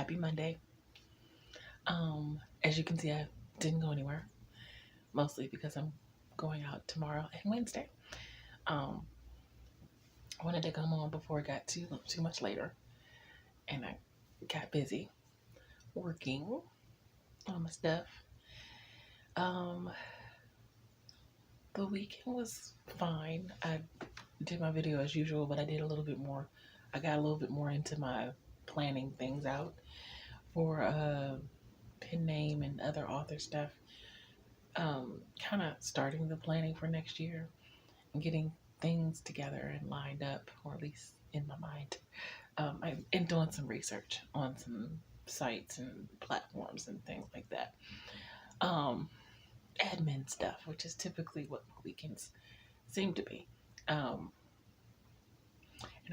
happy Monday. As you can see, I didn't go anywhere, mostly because I'm going out tomorrow and Wednesday. I wanted to come on before it got too much later, and I got busy working on my stuff. The weekend was fine. I did my video as usual, but I did a little bit more. I got a little bit more into my planning things out for pen name and other author stuff. Kind of starting the planning for next year and getting things together and lined up, or at least in my mind. I'm doing some research on some sites and platforms and things like that. Admin stuff, which is typically what my weekends seem to be. And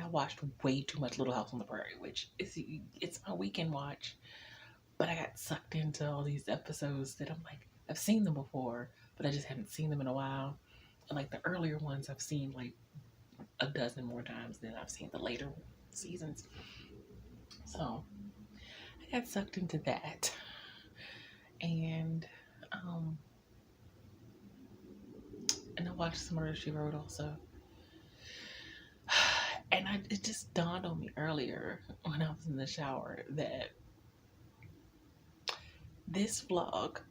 I watched way too much Little House on the Prairie, which it's my weekend watch, but I got sucked into all these episodes that I'm like, I've seen them before, but I just haven't seen them in a while. And like the earlier ones I've seen like a dozen more times than I've seen the later seasons. So I got sucked into that. And I watched some Murder, She Wrote also. And it just dawned on me earlier when I was in the shower that this vlog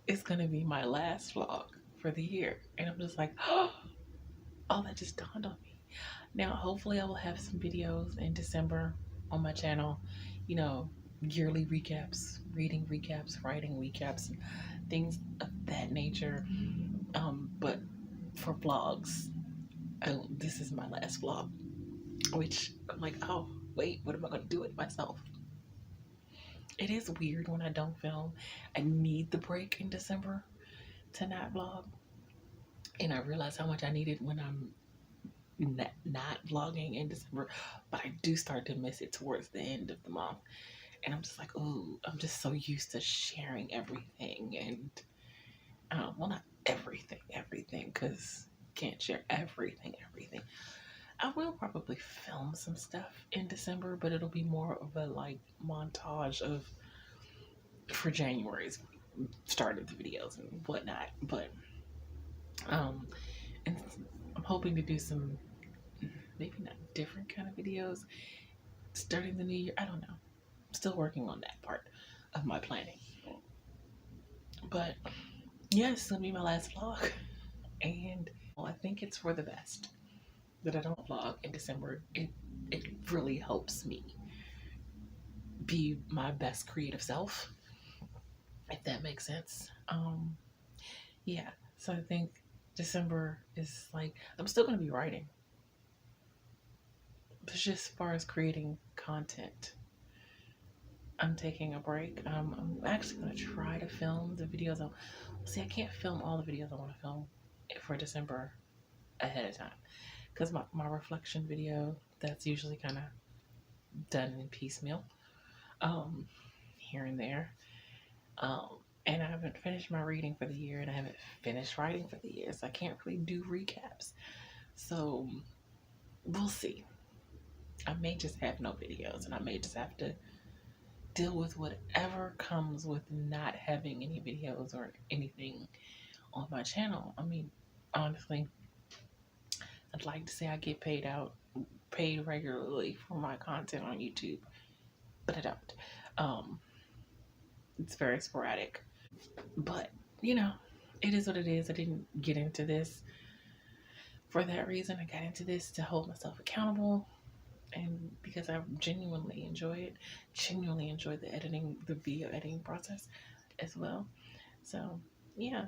is going to be my last vlog for the year. And I'm just like, oh, that just dawned on me. Now, hopefully I will have some videos in December on my channel, yearly recaps, reading recaps, writing recaps, and things of that nature. But for vlogs, this is my last vlog, which I'm like, oh, wait, what am I going to do with myself? It is weird when I don't film. I need the break in December to not vlog. And I realize how much I need it when I'm not vlogging in December. But I do start to miss it towards the end of the month. And I'm just like, oh, I'm just so used to sharing everything. And, well, not everything, because you can't share everything. I will probably film some stuff in December, but it'll be more of a like montage for January's start of the videos and whatnot. But and I'm hoping to do some maybe not different kind of videos starting the new year. I don't know. I'm still working on that part of my planning. But yeah, it's gonna be my last vlog, and I think it's for the best that I don't vlog in December. It really helps me be my best creative self, if that makes sense. Yeah, so I think December is like, I'm still going to be writing, but just as far as creating content, I'm taking a break. I'm actually going to try to film the videos. I can't film all the videos I want to film for December ahead of time, because my reflection video, that's usually kind of done in piecemeal, here and there. And I haven't finished my reading for the year, and I haven't finished writing for the year, so I can't really do recaps. So we'll see. I may just have no videos, and I may just have to deal with whatever comes with not having any videos or anything on my channel. I mean, honestly, I'd like to say I get paid regularly for my content on YouTube, but I don't. It's very sporadic, but it is what it is. I didn't get into this for that reason. I got into this to hold myself accountable, and because I genuinely enjoy the video editing process as well. So yeah,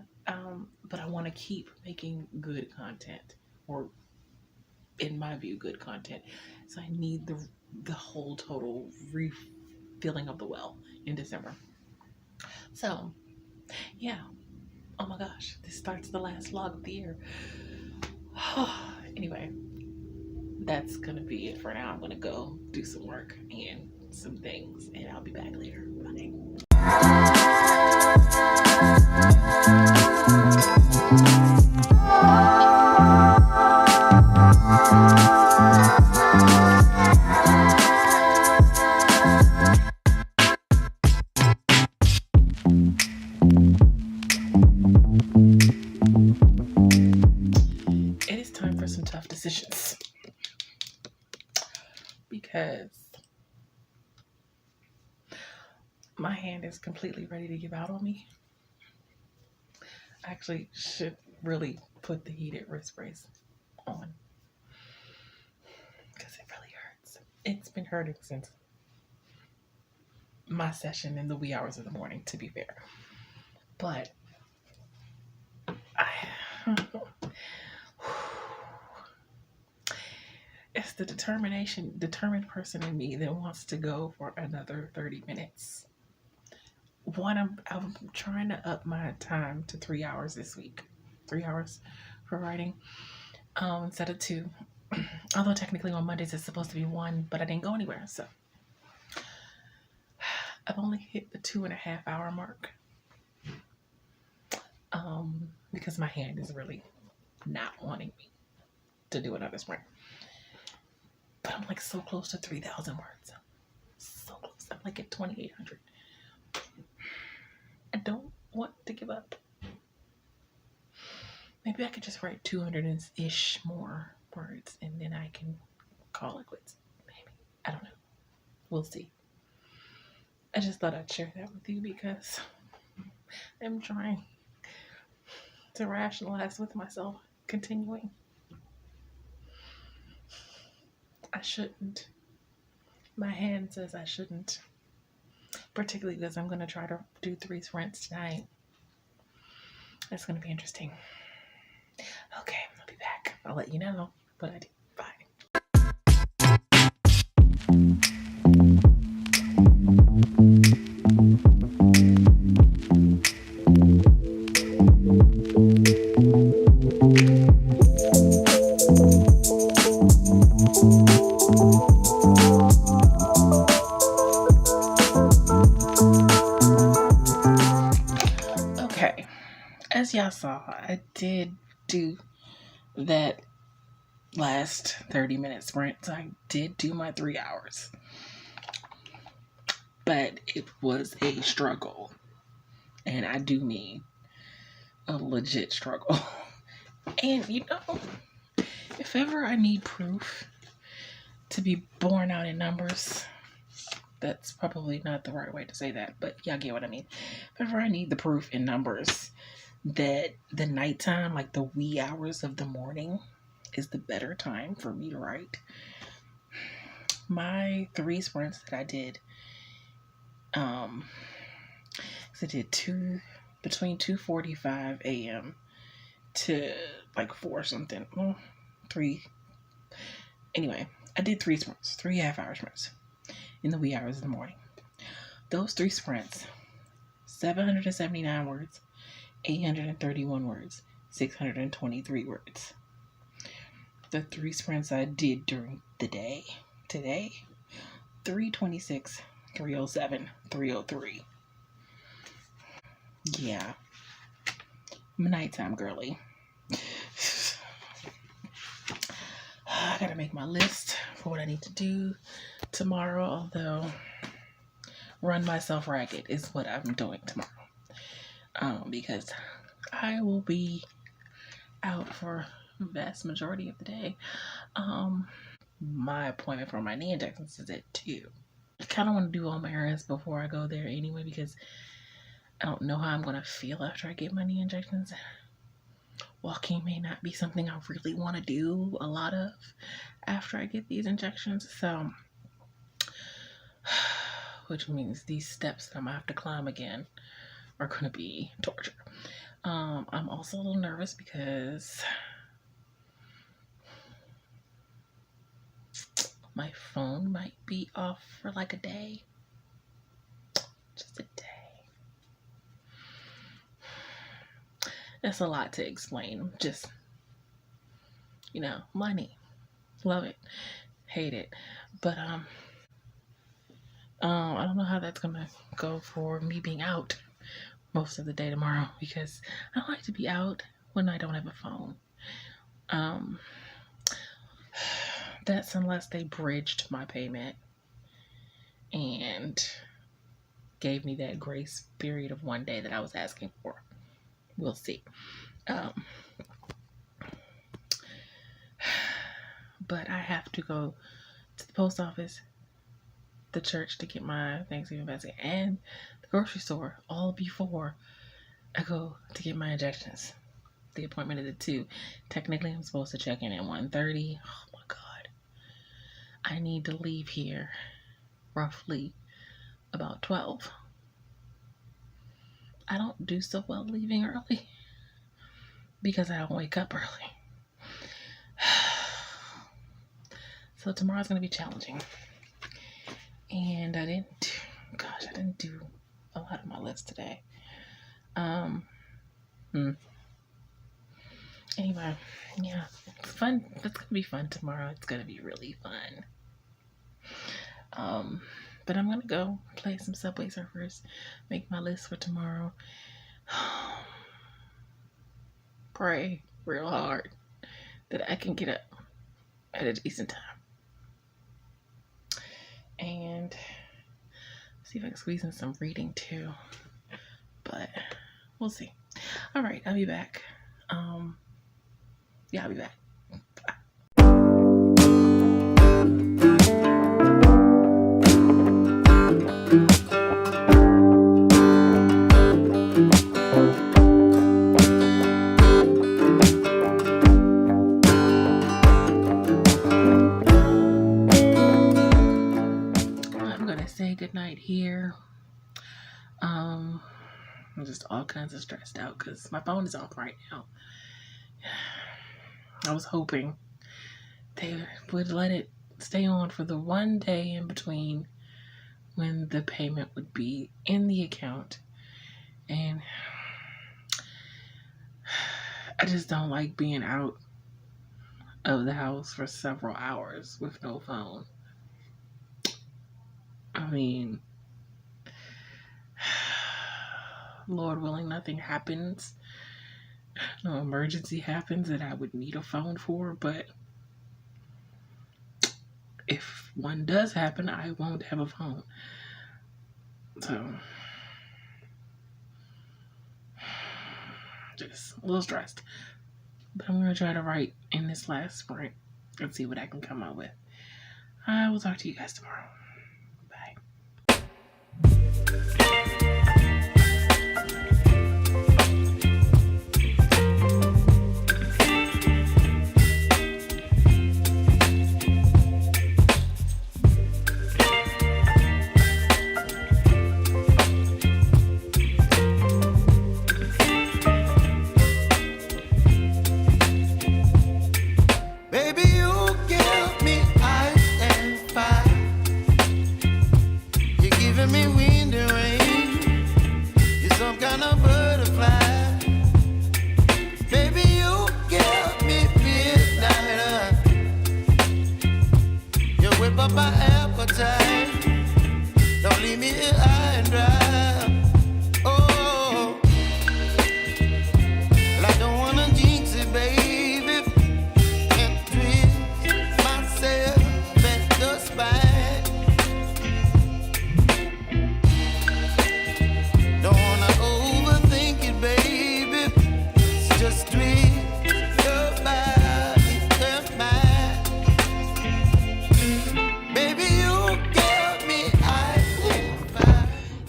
but I want to keep making good content, or in my view, good content. So I need the whole total refilling of the well in December. So yeah, oh my gosh, this starts the last vlog of the year. Anyway, that's gonna be it for now. I'm gonna go do some work and some things, and I'll be back later. Bye. My hand is completely ready to give out on me. I actually should really put the heated wrist brace on because it really hurts. It's been hurting since my session in the wee hours of the morning, to be fair. But it's the determined person in me that wants to go for another 30 minutes. I'm trying to up my time to 3 hours this week. 3 hours for writing instead of 2. Although technically on Mondays it's supposed to be 1, but I didn't go anywhere. So I've only hit the 2.5 hour mark. Because my hand is really not wanting me to do another sprint. But I'm like so close to 3,000 words. So close. I'm like at 2,800. I don't want to give up. Maybe I could just write 200-ish more words and then I can call it quits. Maybe. I don't know. We'll see. I just thought I'd share that with you because I'm trying to rationalize with myself continuing. I shouldn't. My hand says I shouldn't. Particularly because I'm going to try to do 3 sprints tonight. It's going to be interesting. Okay, I'll be back. I'll let you know what I do. Bye. Okay, as y'all saw, I did do that last 30-minute sprint. So I did do my 3 hours. But it was a struggle. And I do mean a legit struggle. And you know, if ever I need proof to be borne out in numbers, that's probably not the right way to say that, but y'all get what I mean. If ever I need the proof in numbers that the nighttime, like the wee hours of the morning, is the better time for me to write. My 3 sprints that I did, I did 2 between 2:45 a.m. to like 4 something. Well, 3. Anyway, I did 3 sprints, 3 half-hour sprints in the wee hours of the morning. Those 3 sprints, 779 words, 831 words, 623 words. The 3 sprints I did during the day, today, 326, 307, 303. Yeah, I'm a nighttime girly. I gotta make my list for what I need to do tomorrow, although run myself ragged is what I'm doing tomorrow. Because I will be out for the vast majority of the day. My appointment for my knee injections is at 2. I kind of want to do all my errands before I go there anyway, because I don't know how I'm going to feel after I get my knee injections. Walking may not be something I really want to do a lot of after I get these injections. So, which means these steps that I'm going to have to climb again are going to be torture. I'm also a little nervous because my phone might be off for like a day. Just a day. That's a lot to explain. Just, you know, money. Love it. Hate it. But, I don't know how that's gonna go for me being out most of the day tomorrow, because I don't like to be out when I don't have a phone. That's unless they bridged my payment and gave me that grace period of 1 day that I was asking for. We'll see. But I have to go to the post office the church to get my Thanksgiving basket and the grocery store all before I go to get my injections. The appointment is at 2. Technically, I'm supposed to check in at 1:30. Oh my God. I need to leave here roughly about 12. I don't do so well leaving early because I don't wake up early. So tomorrow's going to be challenging. And I didn't do a lot of my list today. Anyway, yeah, it's fun. It's gonna be fun tomorrow. It's gonna be really fun. But I'm gonna go play some Subway Surfers, make my list for tomorrow. Pray real hard that I can get up at a decent time. And see if I can squeeze in some reading too. But we'll see. All right, I'll be back. Yeah, I'll be back. I'm gonna say goodnight here. I'm just all kinds of stressed out because my phone is off right now. I was hoping they would let it stay on for the one day in between when the payment would be in the account. And I just don't like being out of the house for several hours with no phone. I mean, Lord willing, nothing happens. No emergency happens that I would need a phone for, but if one does happen, I won't have a phone. So, just a little stressed. But I'm going to try to write in this last sprint and see what I can come up with. I will talk to you guys tomorrow. Bye.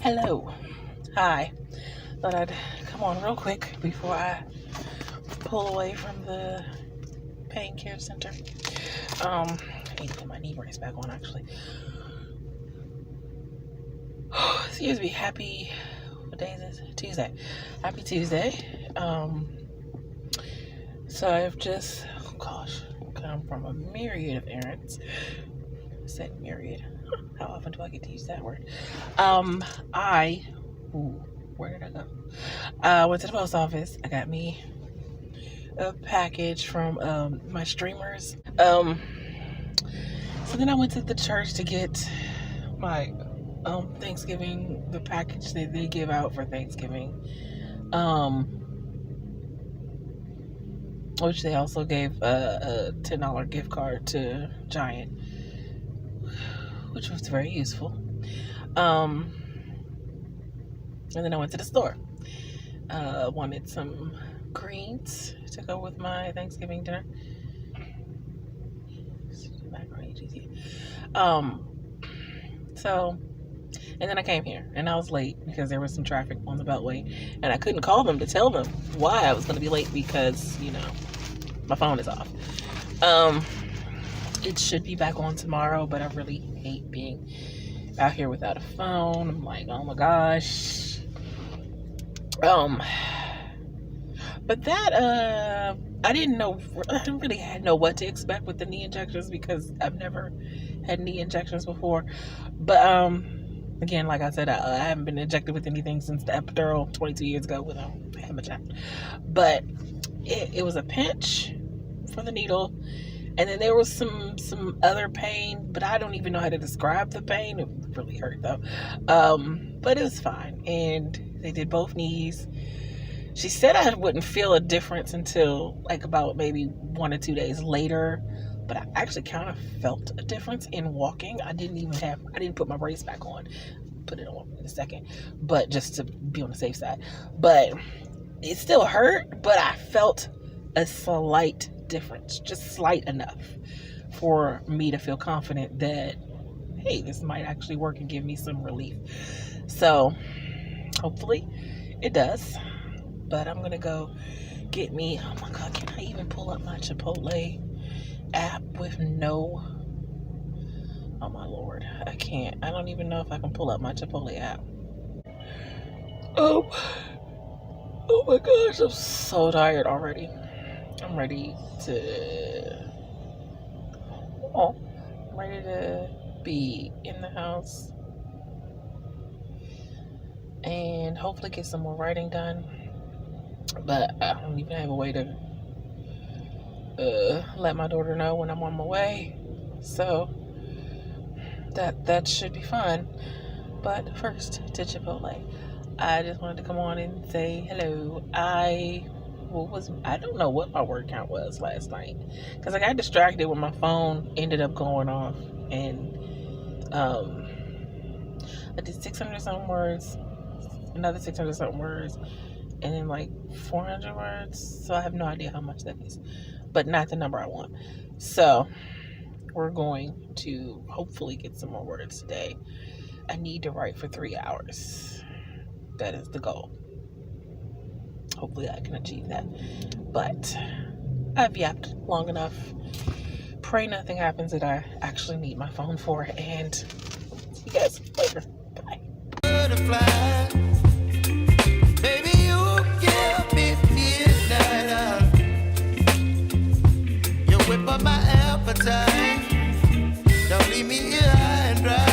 Hello. Hi. Thought I'd come on real quick before I pull away from the pain care center. I need to put my knee brace back on, actually. Excuse me. Happy, what day is this? Tuesday. Happy Tuesday. So I've just, come from a myriad of errands. I said myriad. How often do I get to use that word? Where did I go? I went to the post office. I got me a package from my streamers. So then I went to the church to get my Thanksgiving, the package that they give out for Thanksgiving. Which they also gave a $10 gift card to Giant, which was very useful. And then I went to the store. Wanted some greens to go with my Thanksgiving dinner. Macaroni and cheese. So, and then I came here and I was late because there was some traffic on the Beltway, and I couldn't call them to tell them why I was going to be late because, you know, my phone is off. It should be back on tomorrow, but I really hate being out here without a phone. I'm like, oh my gosh. But that, I didn't really know what to expect with the knee injections because I've never had knee injections before. But, again, like I said, I haven't been injected with anything since the epidural 22 years ago when I had my child. But it was a pinch for the needle. And then there was some other pain, but I don't even know how to describe the pain. It really hurt though. But it was fine. And they did both knees. She said I wouldn't feel a difference until like about maybe 1 or 2 days later. But I actually kind of felt a difference in walking. I didn't put my brace back on. Put it on in a second. But just to be on the safe side. But it still hurt, but I felt a slight difference, just slight enough for me to feel confident that, hey, this might actually work and give me some relief. So hopefully it does. But I'm gonna go get me, oh my God, can I even pull up my Chipotle app with no, oh my Lord, I can't. I don't even know if I can pull up my Chipotle app. Oh my gosh, I'm so tired already. I'm ready to be in the house and hopefully get some more writing done. But I don't even have a way to let my daughter know when I'm on my way. So that should be fun. But first, to Chipotle. I just wanted to come on and say hello. I don't know what my word count was last night because I got distracted when my phone ended up going off, and I did 600 something words, another 600 something words, and then like 400 words. So I have no idea how much that is, but not the number I want. So we're going to hopefully get some more words today. I need to write for 3 hours. That is the goal. Hopefully I can achieve that. But I've yapped long enough. Pray nothing happens that I actually need my phone for. And see you guys later. Bye. Butterfly. Baby, you give me midnight. You whip up my appetite. Don't leave me here high and dry.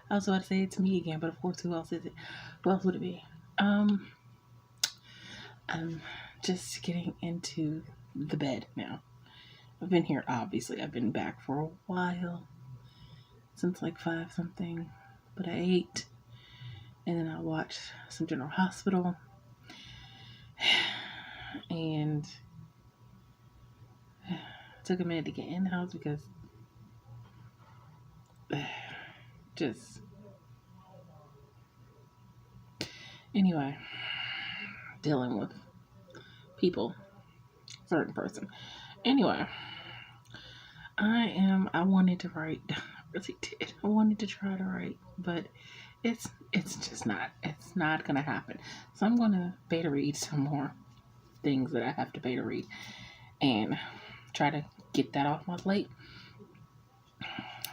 I was about to say it's me again, but of course, who else is it? Who else would it be? I'm just getting into the bed now. I've been here, obviously. I've been back for a while, since like 5 something, but I ate, and then I watched some General Hospital, and took a minute to get in the house because just anyway, dealing with people, certain person. Anyway, I wanted to write. I really did. I wanted to try to write, but it's just not. It's not gonna happen. So I'm gonna beta read some more things that I have to beta read and try to get that off my plate.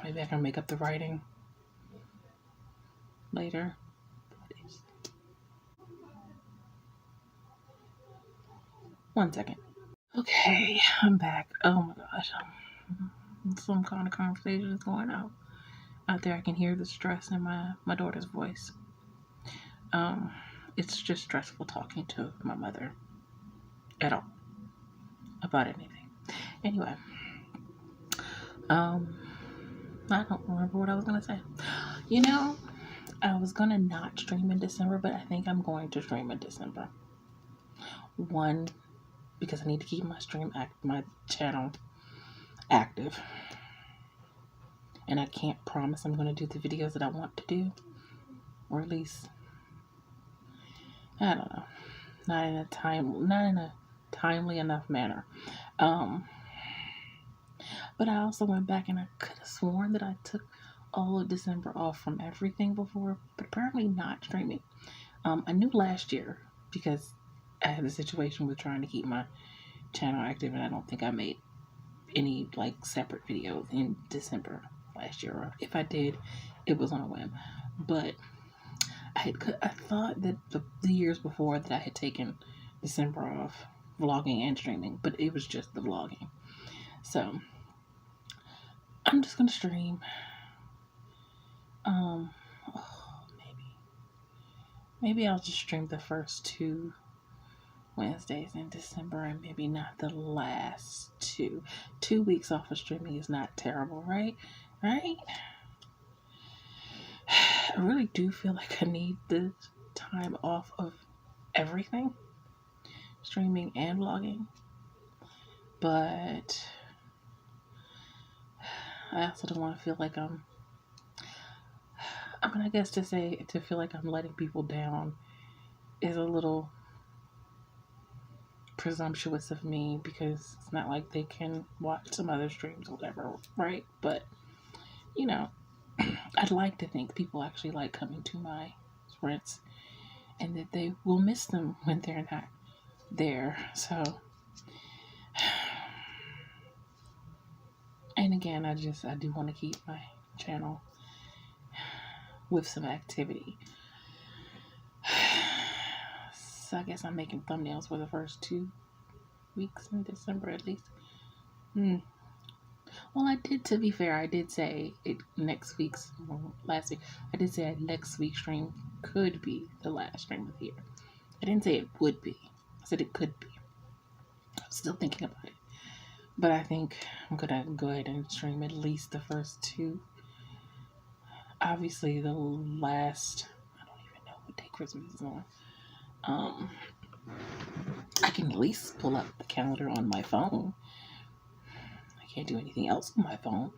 Maybe I can make up the writing later. One second. Okay, I'm back. Oh my gosh. Some kind of conversation is going on out there. I can hear the stress in my daughter's voice. It's just stressful talking to my mother at all about anything. Anyway, I don't remember what I was gonna say. You know, I was gonna not stream in December, but I think I'm going to stream in December. One, because I need to keep my channel active, and I can't promise I'm gonna do the videos that I want to do, or at least I don't know, not in a timely enough manner. But I also went back and I could have sworn that I took all of December off from everything before, but apparently not streaming. I knew last year because I had a situation with trying to keep my channel active, and I don't think I made any like separate videos in December last year, or if I did, it was on a whim. But I thought that the years before that I had taken December off vlogging and streaming, but it was just the vlogging. So I'm just gonna stream. Maybe I'll just stream the first 2 Wednesdays in December, and maybe not the last 2. 2 weeks off of streaming is not terrible, right? Right? I really do feel like I need the time off of everything, streaming and vlogging. But I also don't want to feel like I guess to feel like I'm letting people down is a little presumptuous of me, because it's not like they can watch some other streams or whatever, right? But, you know, I'd like to think people actually like coming to my sprints, and that they will miss them when they're not there. So, and again, I do want to keep my channel with some activity. So I guess I'm making thumbnails for the first 2 weeks in December at least. Well, to be fair, I did say last week, I did say next week's stream could be the last stream of the year. I didn't say it would be. I said it could be. I'm still thinking about it. But I think I'm going to go ahead and stream at least the first 2. Obviously, the last, I don't even know what day Christmas is on. I can at least pull up the calendar on my phone. I can't do anything else on my phone.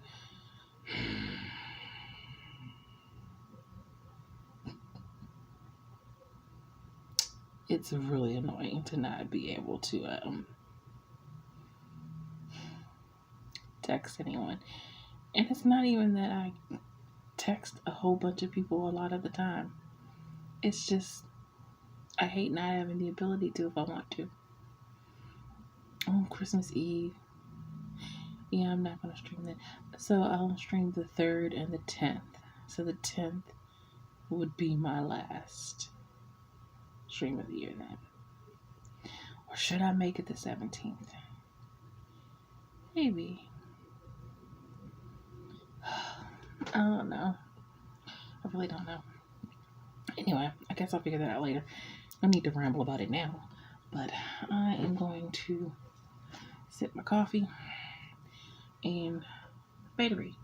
It's really annoying to not be able to text anyone. And it's not even that I text a whole bunch of people a lot of the time. It's just I hate not having the ability to if I want to. On Christmas Eve, yeah, I'm not going to stream that. So I'll stream the 3rd and the 10th. So the 10th would be my last stream of the year then. Or should I make it the 17th? Maybe. I don't know. I really don't know. Anyway, I guess I'll figure that out later. I need to ramble about it now. But I am going to sip my coffee and beta read.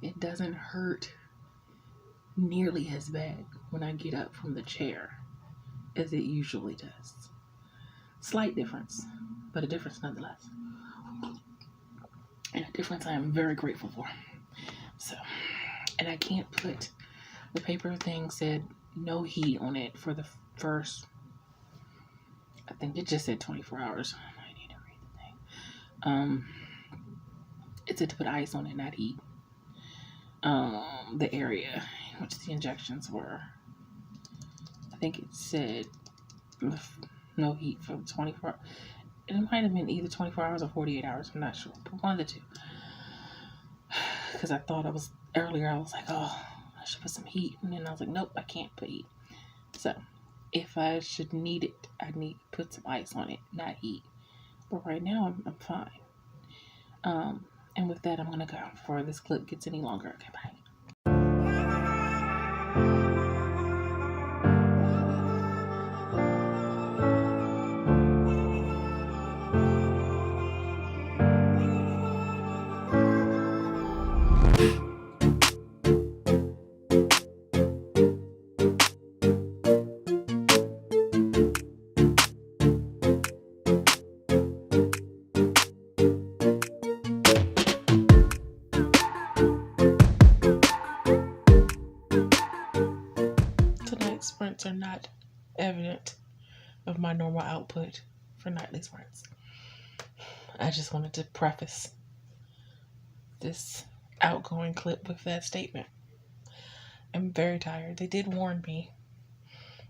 It doesn't hurt nearly as bad when I get up from the chair as it usually does. Slight difference, but a difference nonetheless. And a difference I am very grateful for. So, and I can't put, the paper thing said no heat on it for the first, I think it just said 24 hours. I need to read the thing. It said to put ice on it, not heat. The area in which the injections were, I think it said no heat for 24 hours. It might have been either 24 hours or 48 hours. I'm not sure, but one of the two. Because I thought earlier I was like, oh, I should put some heat. And then I was like, nope, I can't put heat. So if I should need it, I need to put some ice on it, not heat. But right now I'm fine. And with that, I'm going to go before this clip gets any longer. Okay, bye. output for nightly sprints. I just wanted to preface this outgoing clip with that statement. I'm very tired. They did warn me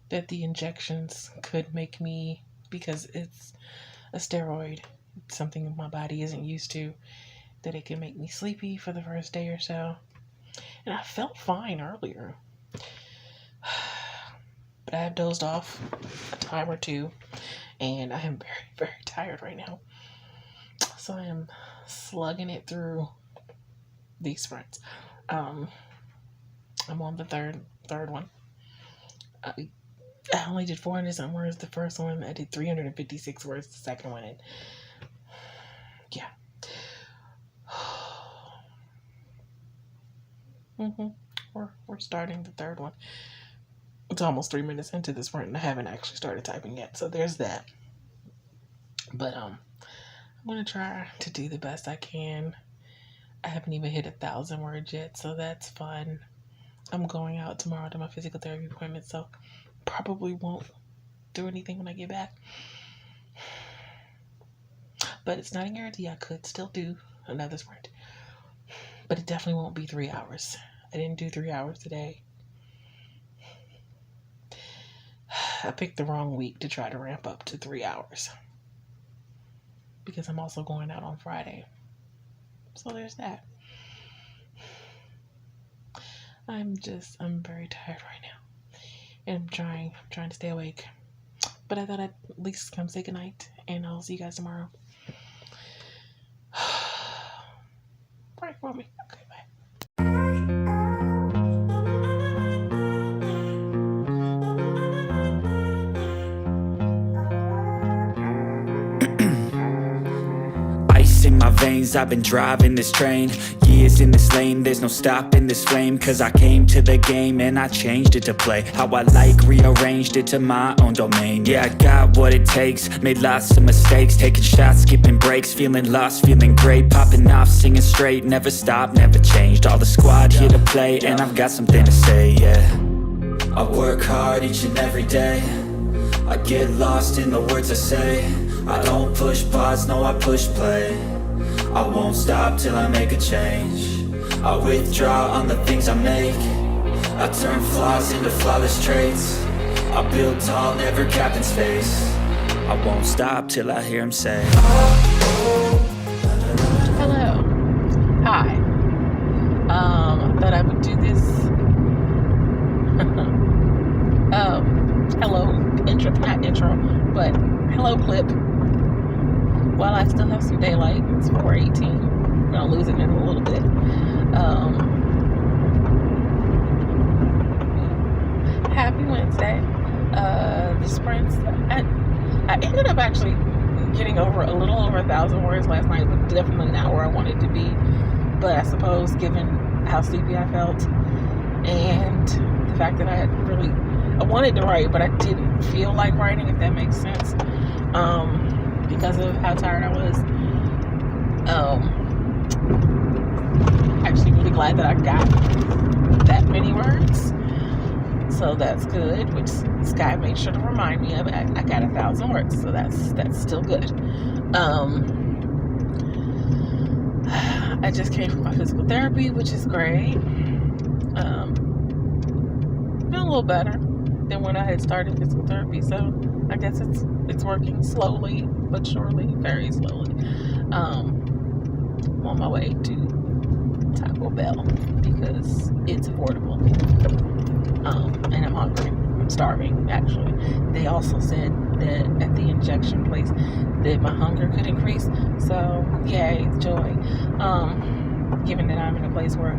that the injections could make me, because it's a steroid, something my body isn't used to, that it can make me sleepy for the first day or so. And I felt fine earlier. But I have dozed off a time or two, and I am very, very tired right now. So I am slugging it through these sprints. I'm on the third one. I only did 400 something words the first one. I did 356 words the second one. And yeah. We're starting the third one. It's almost 3 minutes into this sprint and I haven't actually started typing yet. So there's that. But I'm gonna try to do the best I can. I haven't even hit 1,000 words yet, so that's fun. I'm going out tomorrow to my physical therapy appointment, so probably won't do anything when I get back. But it's not a guarantee. I could still do another sprint, but it definitely won't be 3 hours. I didn't do 3 hours today. I picked the wrong week to try to ramp up to 3 hours because I'm also going out on Friday. So there's that. I'm very tired right now. And I'm trying to stay awake. But I thought I'd at least come say goodnight, and I'll see you guys tomorrow. Pray for me. Okay, bye. In my veins, I've been driving this train. Years in this lane, there's no stopping this flame. Cause I came to the game and I changed it to play how I like, rearranged it to my own domain. Yeah, I got what it takes, made lots of mistakes, taking shots, skipping breaks, feeling lost, feeling great, popping off, singing straight, never stopped, never changed. All the squad here to play, and I've got something to say, yeah. I work hard each and every day, I get lost in the words I say. I don't push pause, no I push play. I won't stop till I make a change. I withdraw on the things I make. I turn flaws into flawless traits. I build tall, never capped in space. I won't stop till I hear him say, hello. Hi. Thought I would do this. Hello. Intro, not intro, but hello clip. While I still have some daylight, it's 4:18. I'll lose it in a little bit. Happy Wednesday. The sprints. I ended up actually getting a little over 1,000 words last night, but definitely not where I wanted to be. But I suppose, given how sleepy I felt and the fact that I wanted to write, but I didn't feel like writing, if that makes sense. Because of how tired I was. Actually really glad that I got that many words. So that's good, which Sky made sure to remind me of it. I got 1,000 words, so that's still good. I just came from my physical therapy, which is great. Been a little better than when I had started physical therapy, so I guess it's working slowly but surely, very slowly. I'm on my way to Taco Bell because it's affordable. And I'm hungry. I'm starving, actually. They also said that at the injection place that my hunger could increase. So, yay, joy. Given that I'm in a place where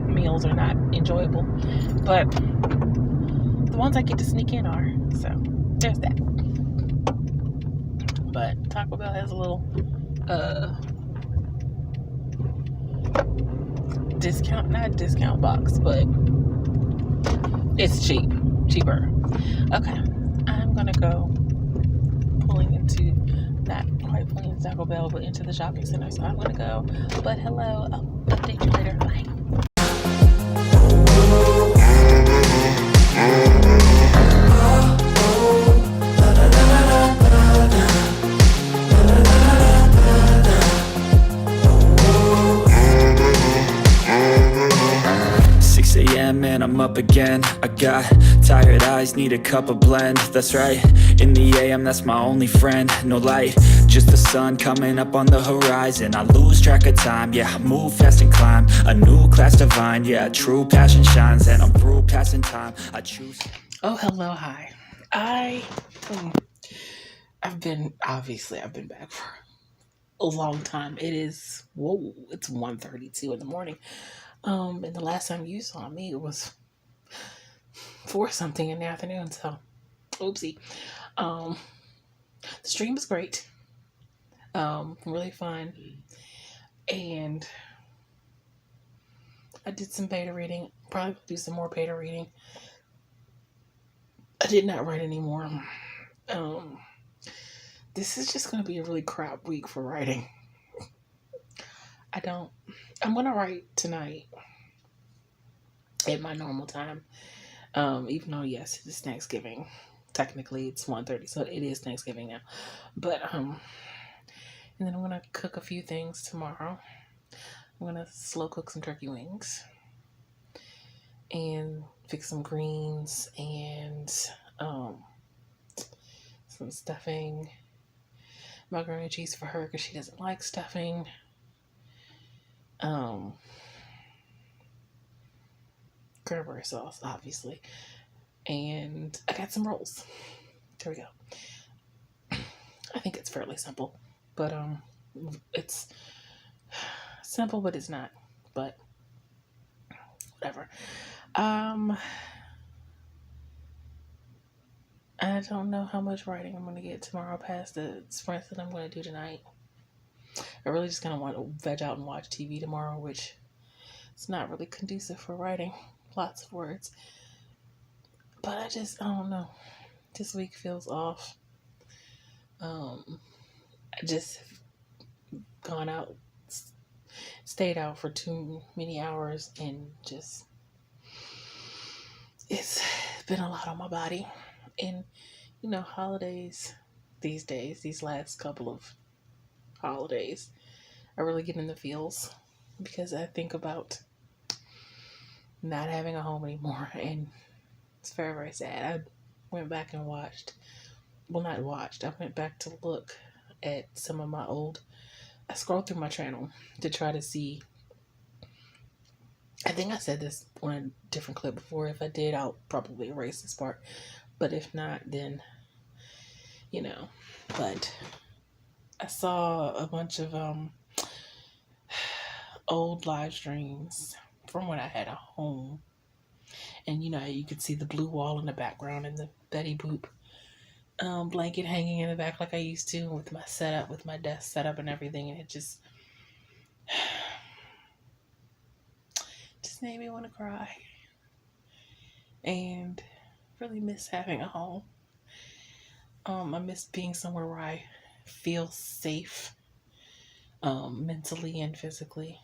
meals are not enjoyable. But the ones I get to sneak in are. So, there's that. But Taco Bell has a little not discount box, but it's cheaper. Okay, I'm gonna go not quite pulling into Taco Bell, but into the shopping center. So I'm gonna go. But hello, I'll update you later. Bye. up again. I got tired eyes, need a cup of blend. That's right, in the AM, that's my only friend. No light, just the sun coming up on the horizon. I lose track of time, yeah, I move fast and climb a new class divine, yeah, true passion shines. And I'm through passing time, I choose. Oh, hello, hi. I've been back for a long time. It's 1:32 in the morning. And the last time you saw me, it was 4 something in the afternoon. So, oopsie. Um, the stream was great. Really fun. And I did some beta reading. Probably do some more beta reading. I did not write anymore. This is just going to be a really crap week for writing. I'm going to write tonight at my normal time. Even though, yes, it's Thanksgiving. Technically, it's 1:30, so it is Thanksgiving now. But, and then I'm going to cook a few things tomorrow. I'm going to slow cook some turkey wings and fix some greens and some stuffing. Macaroni and cheese for her because she doesn't like stuffing. Cranberry sauce, obviously. And I got some rolls. There we go. I think it's fairly simple. But it's simple, but it's not. But whatever. I don't know how much writing I'm going to get tomorrow past the sprints that I'm going to do tonight. I really just kind of want to veg out and watch TV tomorrow, which is not really conducive for writing. Lots of words. But I don't know. This week feels off. I just gone out, stayed out for too many hours, and just, it's been a lot on my body. And, holidays these days, these last couple of holidays, I really get in the feels because I think about not having a home anymore, and it's very, very sad. I went back and I went back to look at some of my I scrolled through my channel to try to see. I think I said this on a different clip before. If I did, I'll probably erase this part. But if not, then, But I saw a bunch of old live streams from when I had a home. And, you could see the blue wall in the background and the Betty Boop blanket hanging in the back like I used to with my setup, with my desk setup and everything. And it just made me want to cry. And really miss having a home. I miss being somewhere where I feel safe, mentally and physically,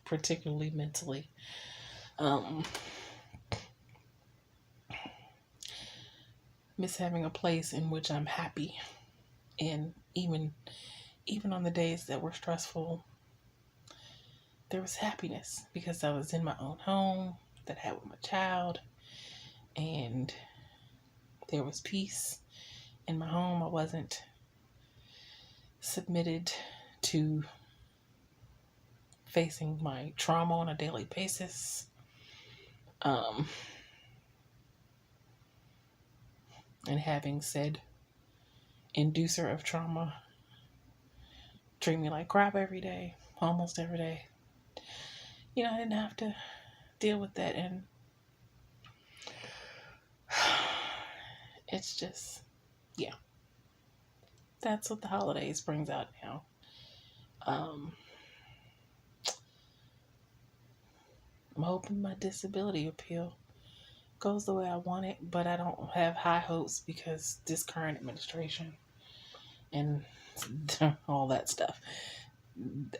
particularly mentally. Miss having a place in which I'm happy, and even on the days that were stressful, there was happiness because I was in my own home that I had with my child, and there was peace in my home. I wasn't submitted to facing my trauma on a daily basis. And having said inducer of trauma treat me like crap every day, almost every day. I didn't have to deal with that, and it's just, yeah. That's what the holidays brings out now. I'm hoping my disability appeal goes the way I want it, but I don't have high hopes because this current administration and all that stuff.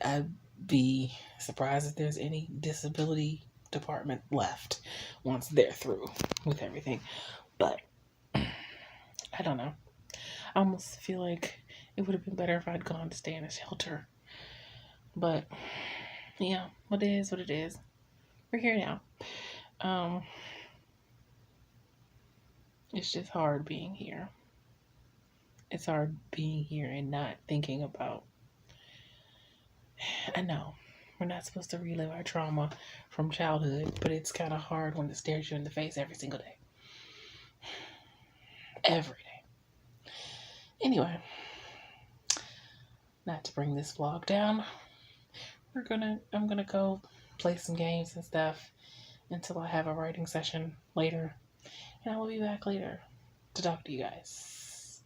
I'd be surprised if there's any disability department left once they're through with everything. But I don't know. I almost feel like it would have been better if I'd gone to stay in a shelter. But yeah, what it is, what it is. We're here now. Um, it's just hard being here. It's hard being here and not thinking about. I know we're not supposed to relive our trauma from childhood, but it's kind of hard when it stares you in the face every single day. Every day. Anyway, not to bring this vlog down, I'm gonna go play some games and stuff until I have a writing session later, and I will be back later to talk to you guys.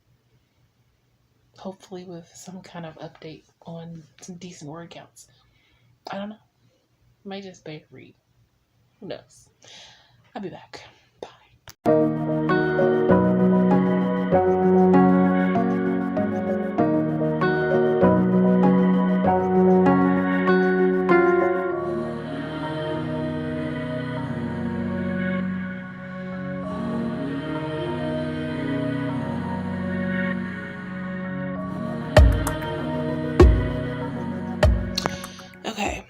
Hopefully with some kind of update on some decent word counts. I don't know. Might just beta read. Who knows? I'll be back. Bye. Okay.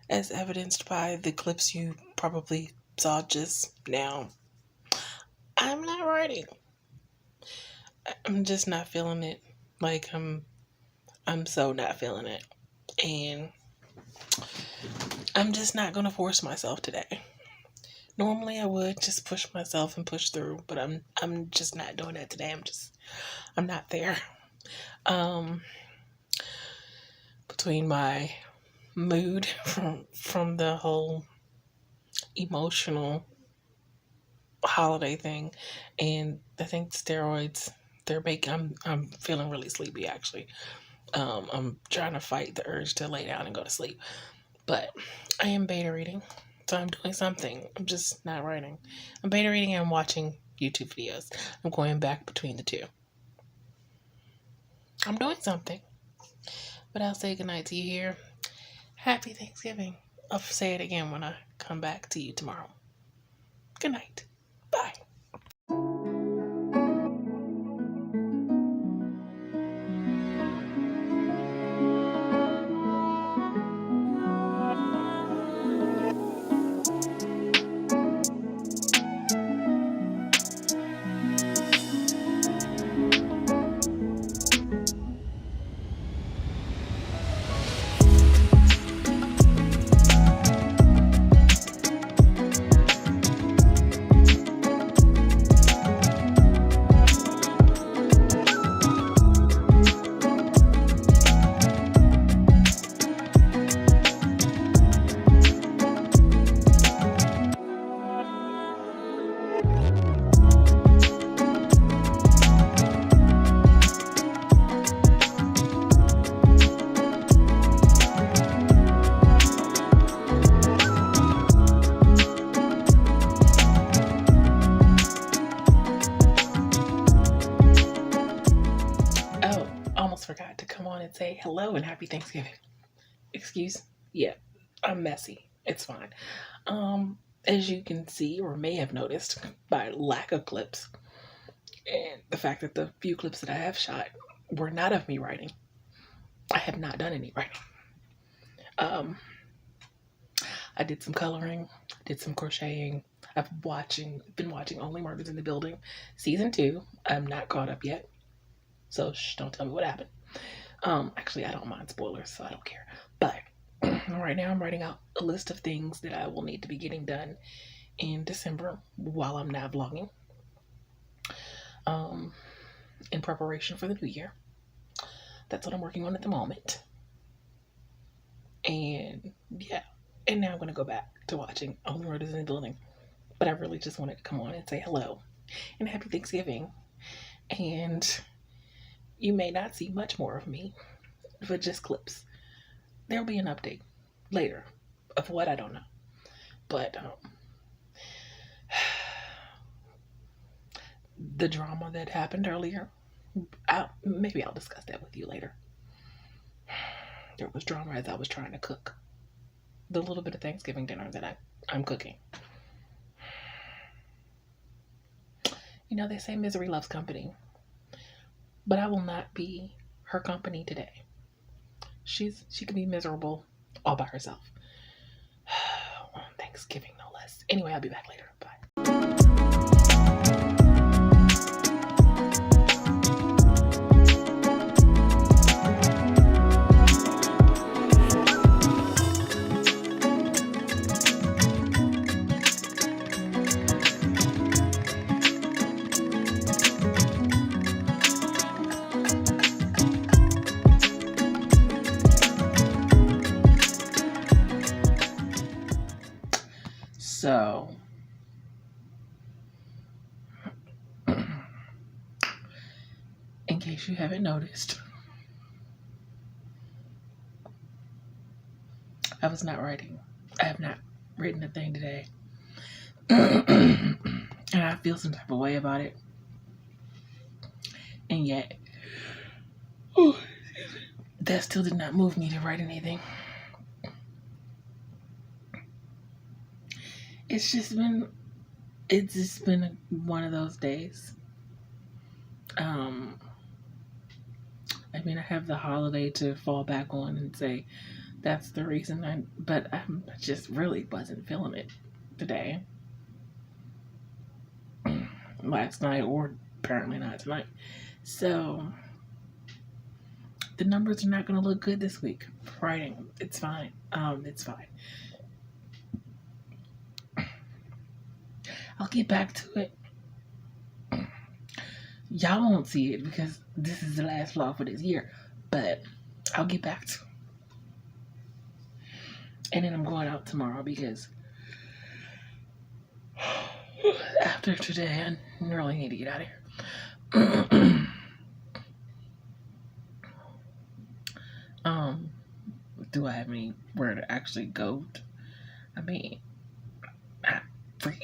As evidenced by the clips you probably saw just now, I'm not writing. I'm just not feeling it. Like I'm so not feeling it. And I'm just not gonna force myself today. Normally I would just push myself and push through, but I'm just not doing that today. I'm not there. Between my mood from the whole emotional holiday thing, and I think steroids, they're making. I'm feeling really sleepy actually. I'm trying to fight the urge to lay down and go to sleep, but I am beta reading, so I'm doing something. I'm just not writing. I'm beta reading and watching YouTube videos. I'm going back between the two. I'm doing something, but I'll say goodnight to you here. Happy Thanksgiving. I'll say it again when I come back to you tomorrow. Good night. Bye. Oh, almost forgot to come on and say hello and happy Thanksgiving. Excuse? Yeah, I'm messy. It's fine. As you can see or may have noticed by lack of clips and the fact that the few clips that I have shot were not of me writing. I have not done any writing. Um, I did some coloring, did some crocheting. I've been watching Only Murders in the Building, season 2. I'm not caught up yet, so don't tell me what happened. Actually, I don't mind spoilers, so I don't care. But right now, I'm writing out a list of things that I will need to be getting done in December while I'm not vlogging, in preparation for the new year. That's what I'm working on at the moment. And yeah, and now I'm going to go back to watching Only Murders in the Building. But I really just wanted to come on and say hello and happy Thanksgiving. And you may not see much more of me, but just clips. There'll be an update later of what I don't know. But the drama that happened earlier, maybe I'll discuss that with you later. There was drama as I was trying to cook the little bit of Thanksgiving dinner that I'm cooking. You know, they say misery loves company, but I will not be her company today. She can be miserable all by herself on Thanksgiving. Thanksgiving, no less. Anyway, I'll be back later. Bye. So, in case you haven't noticed, I was not writing. I have not written a thing today. And I feel some type of way about it. And yet, that still did not move me to write anything. It's just been one of those days. I mean, I have the holiday to fall back on and say that's the reason but I just really wasn't feeling it today. Last night, or apparently not tonight. So, the numbers are not going to look good this week. Writing, it's fine. It's fine. I'll get back to it. Y'all won't see it because this is the last vlog for this year, but I'll get back to it. And then I'm going out tomorrow because after today, I really need to get out of here. Do I have anywhere to actually go? I mean, not really,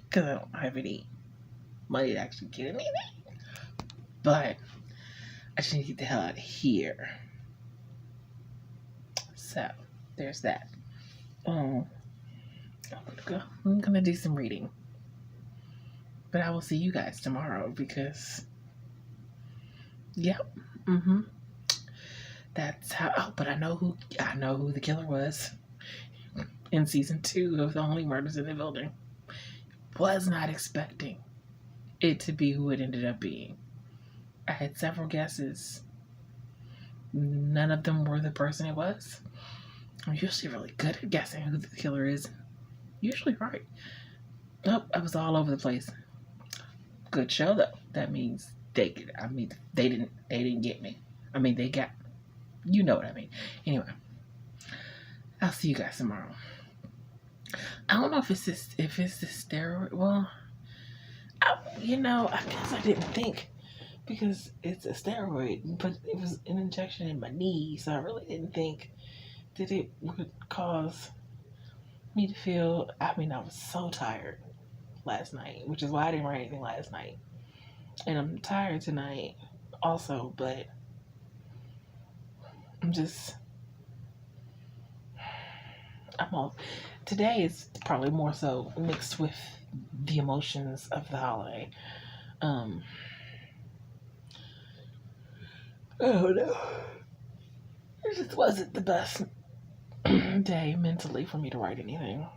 because I don't have any money to actually get anything. But I just need to get the hell out of here. So, there's that. I'm gonna do some reading. But I will see you guys tomorrow because, yep, that's how. Oh, but I know who the killer was in season 2 of The Only Murders in the Building. Was not expecting it to be who it ended up being. I had several guesses. None of them were the person it was. I'm usually really good at guessing who the killer is. Usually right. Nope, I was all over the place. Good show though. That means they didn't get me. I mean, they got, you know what I mean. Anyway, I'll see you guys tomorrow. I don't know if it's the steroid. Well, I guess I didn't think because it's a steroid, but it was an injection in my knee, so I really didn't think that it would cause me to feel. I mean, I was so tired last night, which is why I didn't write anything last night, and I'm tired tonight also, but today is probably more so mixed with the emotions of the holiday. Oh no. It just wasn't the best day mentally for me to write anything.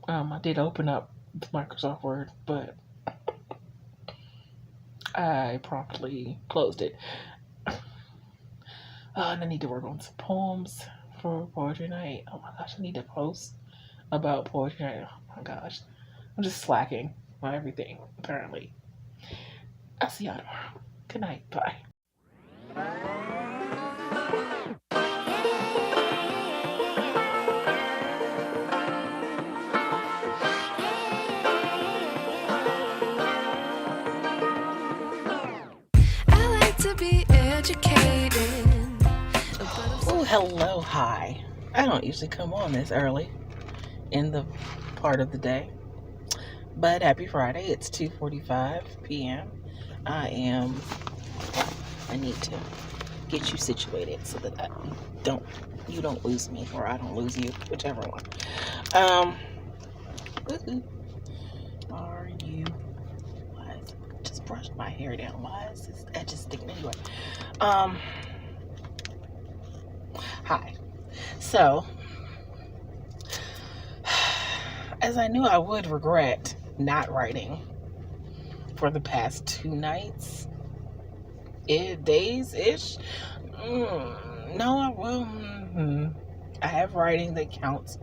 I did open up Microsoft Word, but I promptly closed it. And I need to work on some poems for poetry night. Oh my gosh, I need to post about poetry night. Oh my gosh. I'm just slacking on everything, apparently. I'll see y'all tomorrow. Good night. Bye. I like to be educated. Oh, hello, hi. I don't usually come on this early in the part of the day, but happy Friday. It's 2:45 p.m. I need to get you situated so that you don't lose me, or I don't lose you, whichever one. Are you? Just brush my hair down. Why is this edge sticking anyway? Hi. So as I knew I would regret not writing for the past 2 nights, days-ish. I have writing that counts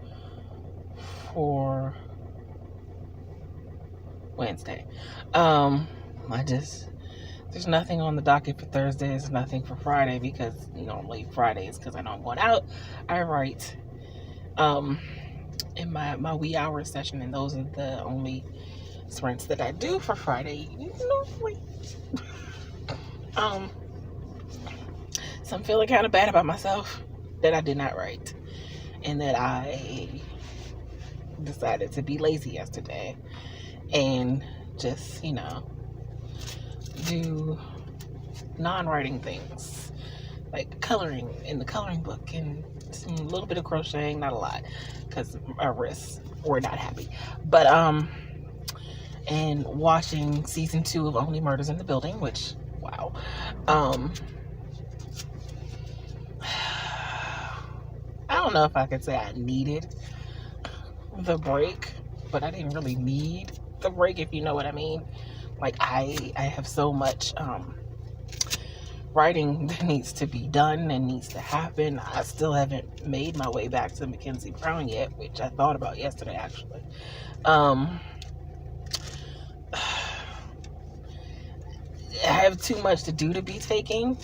for Wednesday. There's nothing on the docket for Thursday. There's nothing for Friday, because normally Fridays, because I know I'm going out, I write in my wee hour session, and those are the only sprints that I do for Friday normally. So I'm feeling kind of bad about myself that I did not write, and that I decided to be lazy yesterday and just do non-writing things like coloring in the coloring book and a little bit of crocheting, not a lot because our wrists were not happy, but and watching season 2 of Only Murders in the Building, which wow. I don't know if I could say I needed the break, but I didn't really need the break, if you know what I mean. Like I have so much writing that needs to be done and needs to happen. I still haven't made my way back to Mackenzie Brown yet, which I thought about yesterday actually. I have too much to do to be taking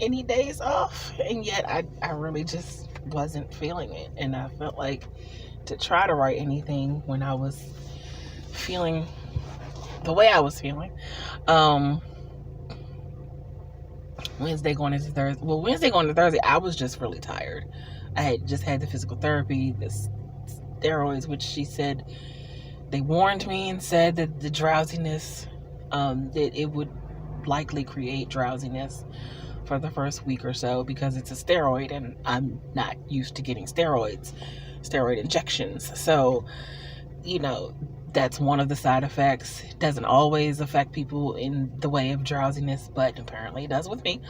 any days off, and yet I really just wasn't feeling it, and I felt like to try to write anything when I was feeling the way I was feeling. Wednesday going into Thursday, I was just really tired. I had just had the physical therapy, the steroids, which she said, they warned me and said that the drowsiness, that it would likely create drowsiness for the first week or so because it's a steroid, and I'm not used to getting steroid injections. So, that's one of the side effects. It doesn't always affect people in the way of drowsiness, but apparently it does with me.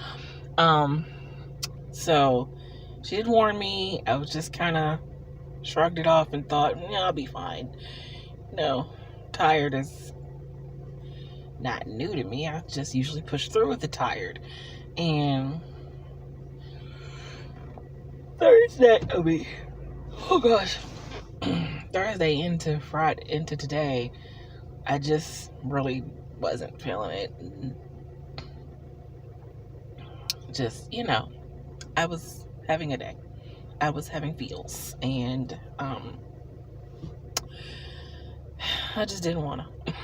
So she did warn me. I was just kind of shrugged it off and thought, I'll be fine. Tired is not new to me. I just usually push through with the tired. And Thursday into Friday, into today, I just really wasn't feeling it. Just, I was having a day. I was having feels, and I just didn't want to.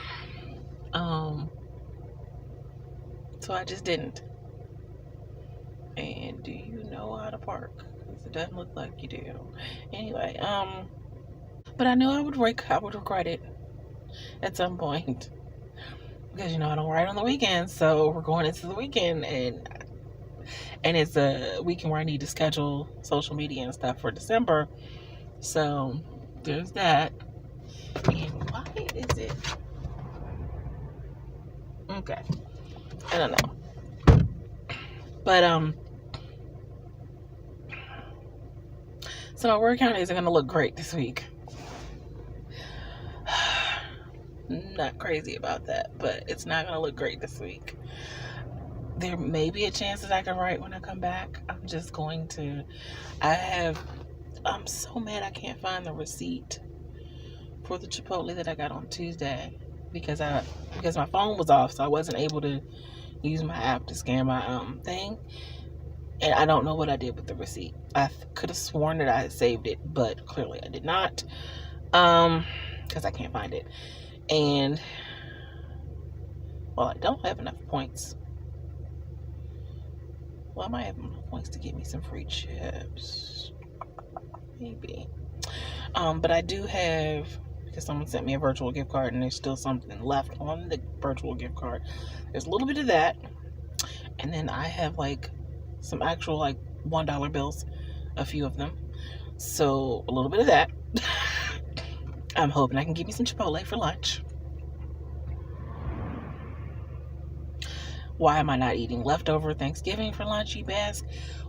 So I just didn't. And do you know how to park? Because it doesn't look like you do. Anyway, but I knew I would regret it at some point. Because, I don't write on the weekends, so we're going into the weekend, and it's a weekend where I need to schedule social media and stuff for December. So, there's that. And why is it? Okay. I don't know. But, so my word count isn't going to look great this week. Not crazy about that, but it's not going to look great this week. There may be a chance that I can write when I come back. I'm so mad I can't find the receipt for the Chipotle that I got on Tuesday because my phone was off, so I wasn't able to use my app to scan my thing. And I don't know what I did with the receipt. I could have sworn that I had saved it, but clearly I did not. Because I can't find it. And, well, I don't have enough points. Well, I might have enough points to get me some free chips. Maybe. But I do have, because someone sent me a virtual gift card and there's still something left on the virtual gift card. There's a little bit of that. And then I have, some actual, $1 bills. A few of them. So, a little bit of that. I'm hoping I can get me some Chipotle for lunch. Why am I not eating leftover Thanksgiving for lunch, you ask?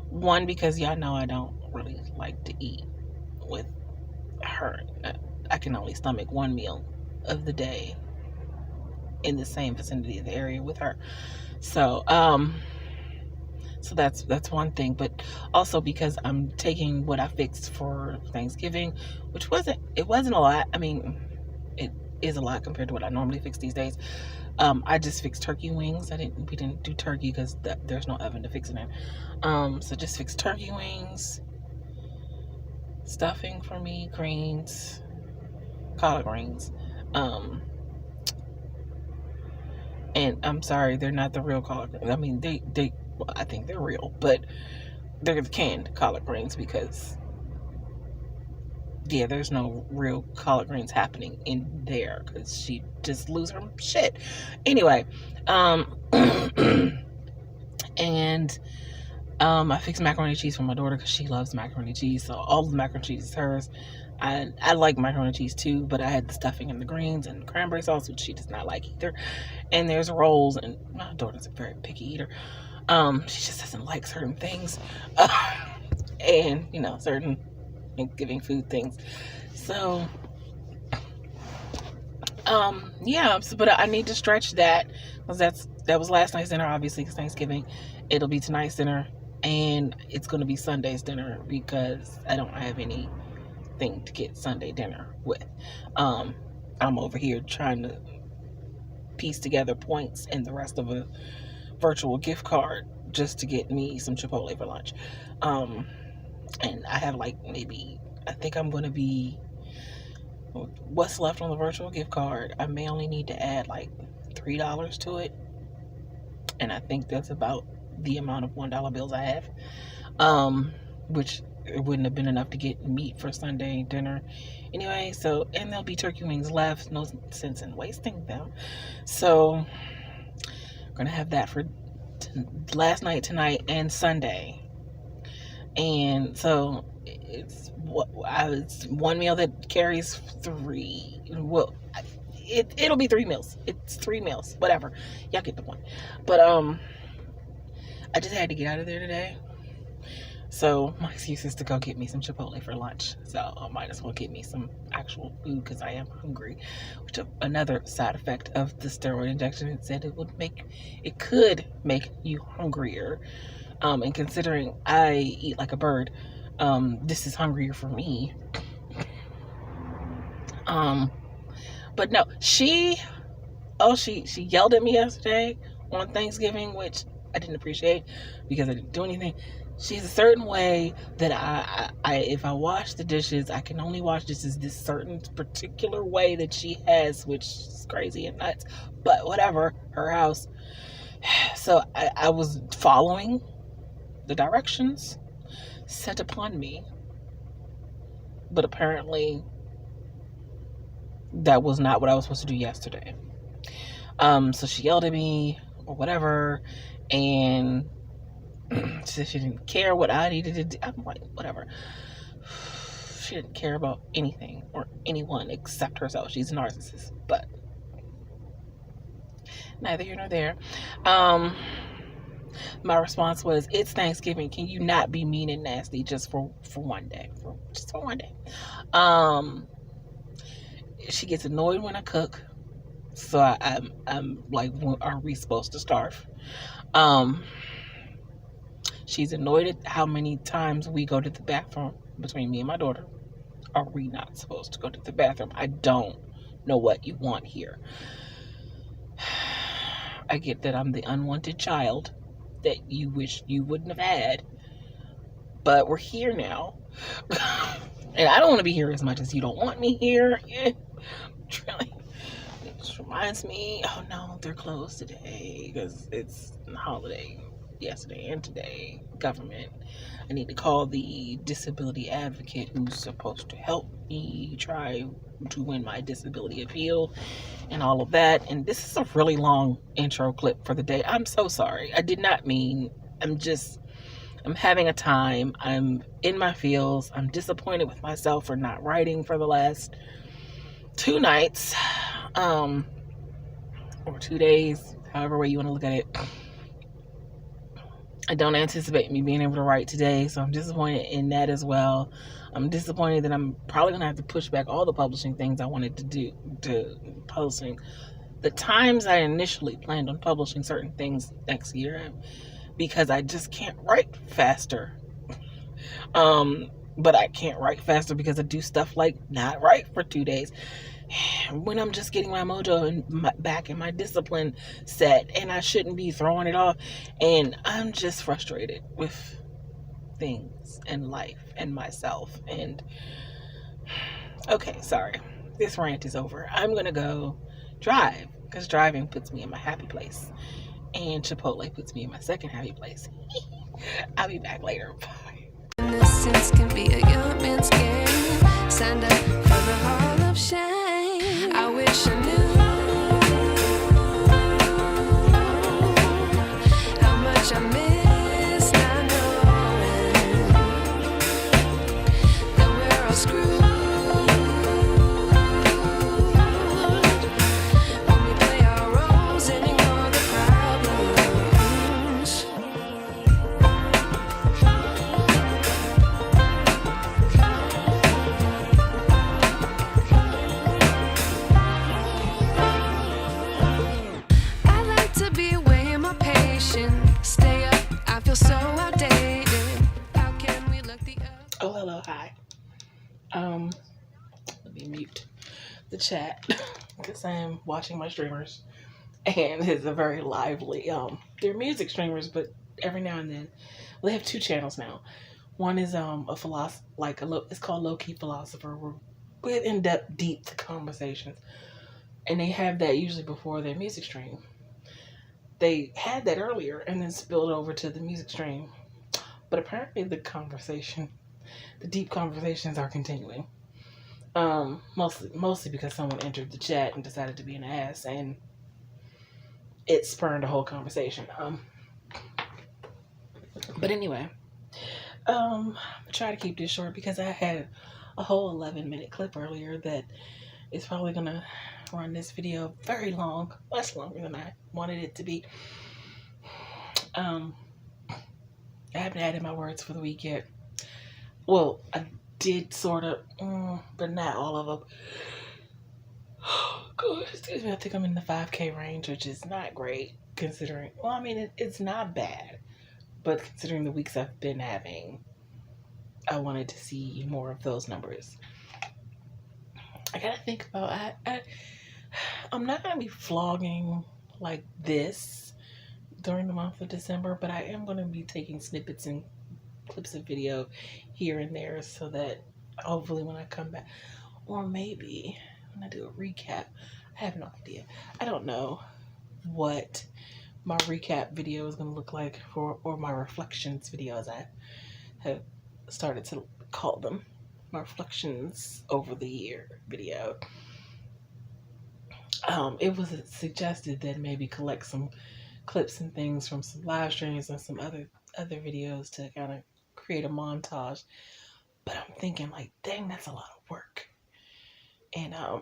One, because y'all know I don't really like to eat with her. I can only stomach one meal of the day in the same vicinity of the area with her. So that's one thing. But also because I'm taking what I fixed for Thanksgiving, which wasn't a lot. I mean, it is a lot compared to what I normally fix these days. I just fixed turkey wings. We didn't do turkey because there's no oven to fix it in. So just fixed turkey wings, stuffing for me, greens, collard greens. And I'm sorry, they're not the real collard greens. I mean, well, I think they're real, but they're the canned collard greens because, yeah, there's no real collard greens happening in there because she just lose her shit. Anyway, and I fixed macaroni and cheese for my daughter because she loves macaroni and cheese. So all the macaroni and cheese is hers. I like macaroni and cheese too, but I had the stuffing and the greens and cranberry sauce, which she does not like either. And there's rolls, and my daughter's a very picky eater. She just doesn't like certain things, and certain Thanksgiving food things. So, yeah. But I need to stretch that because that was last night's dinner, obviously, because Thanksgiving. It'll be tonight's dinner, and it's going to be Sunday's dinner because I don't have anything to get Sunday dinner with. I'm over here trying to piece together points and the rest of a virtual gift card just to get me some Chipotle for lunch. And I have I think I'm going to be, what's left on the virtual gift card, I may only need to add $3 to it. And I think that's about the amount of $1 bills I have. Which it wouldn't have been enough to get meat for Sunday dinner anyway. So, and there'll be turkey wings left. No sense in wasting them. So, I'm going to have that for last night, tonight, and Sunday. And so, it's one meal that carries 3. Well, it'll be 3 meals. It's 3 meals. Whatever. Y'all get the point. But, I just had to get out of there today. So my excuse is to go get me some Chipotle for lunch. So I might as well get me some actual food because I am hungry. Which another side effect of the steroid injection, it said it could make you hungrier. And considering I eat like a bird, this is hungrier for me. But no, she yelled at me yesterday on Thanksgiving, which I didn't appreciate because I didn't do anything. She's a certain way that I if I wash the dishes, I can only wash dishes this certain particular way that she has, which is crazy and nuts. But whatever, her house. So I was following the directions set upon me. But apparently that was not what I was supposed to do yesterday. So she yelled at me or whatever, and she said she didn't care what I needed to do. I'm like, whatever. She didn't care about anything or anyone except herself. She's a narcissist, but neither here nor there. My response was, it's Thanksgiving. Can you not be mean and nasty just for one day? Just for one day. She gets annoyed when I cook. So I'm like, are we supposed to starve? She's annoyed at how many times we go to the bathroom between me and my daughter. Are we not supposed to go to the bathroom? I don't know what you want here. I get that I'm the unwanted child that you wish you wouldn't have had, but we're here now. And I don't want to be here as much as you don't want me here. Really. It just reminds me, oh no, they're closed today because it's a holiday. Yesterday and today, government. I need to call the disability advocate who's supposed to help me try to win my disability appeal and all of that. And this is a really long intro clip for the day. I'm so sorry. I did not mean. I'm having a time. I'm in my feels. I'm disappointed with myself for not writing for the last 2 nights, or 2 days, however way you want to look at it. I don't anticipate me being able to write today, so I'm disappointed in that as well. I'm disappointed that I'm probably going to have to push back all the publishing things I wanted to do to posting. The times I initially planned on publishing certain things next year, because I just can't write faster. But I can't write faster because I do stuff like not write for 2 days. When I'm just getting my mojo and back in my discipline set, and I shouldn't be throwing it off, and I'm just frustrated with things and life and myself. And okay, sorry, this rant is over. I'm gonna go drive, because driving puts me in my happy place, and Chipotle puts me in my second happy place. I'll be back later. Bye. Innocence can be a young man's game. Signed up for the hall of shame. I wish I knew how much I missed not knowing that we're all screwed when we play our roles and ignore the problems. I like to be away in my patience. Stay up, I feel so outdated. How can we look the other? Oh, hello, hi. Let me mute the chat because I am watching my streamers, and it's a very lively. They're music streamers, but every now and then, well, they have 2 channels now. One is a philosopher, it's called Low Key Philosopher, with in-depth, deep conversations, and they have that usually before their music stream. They had that earlier and then spilled over to the music stream, but apparently the deep conversations are continuing. Mostly because someone entered the chat and decided to be an ass, and it spurned a whole conversation. But anyway, I try to keep this short because I had a whole 11-minute clip earlier that is probably gonna run this video very long, much longer than I wanted it to be. I haven't added my words for the week yet. Well, I did sort of, but not all of them. Oh, God, excuse me. I think I'm in the 5K range, which is not great considering. Well, I mean, it's not bad, but considering the weeks I've been having, I wanted to see more of those numbers. I gotta think about. I'm not gonna be vlogging like this during the month of December, but I am gonna be taking snippets and clips of video here and there so that hopefully when I come back, or maybe when I do a recap, I have no idea. I don't know what my recap video is going to look like or my reflections video, as I have started to call them, my reflections over the year video. It was suggested that maybe collect some clips and things from some live streams and some other videos to kind of create a montage, but I'm thinking like, dang, that's a lot of work, and I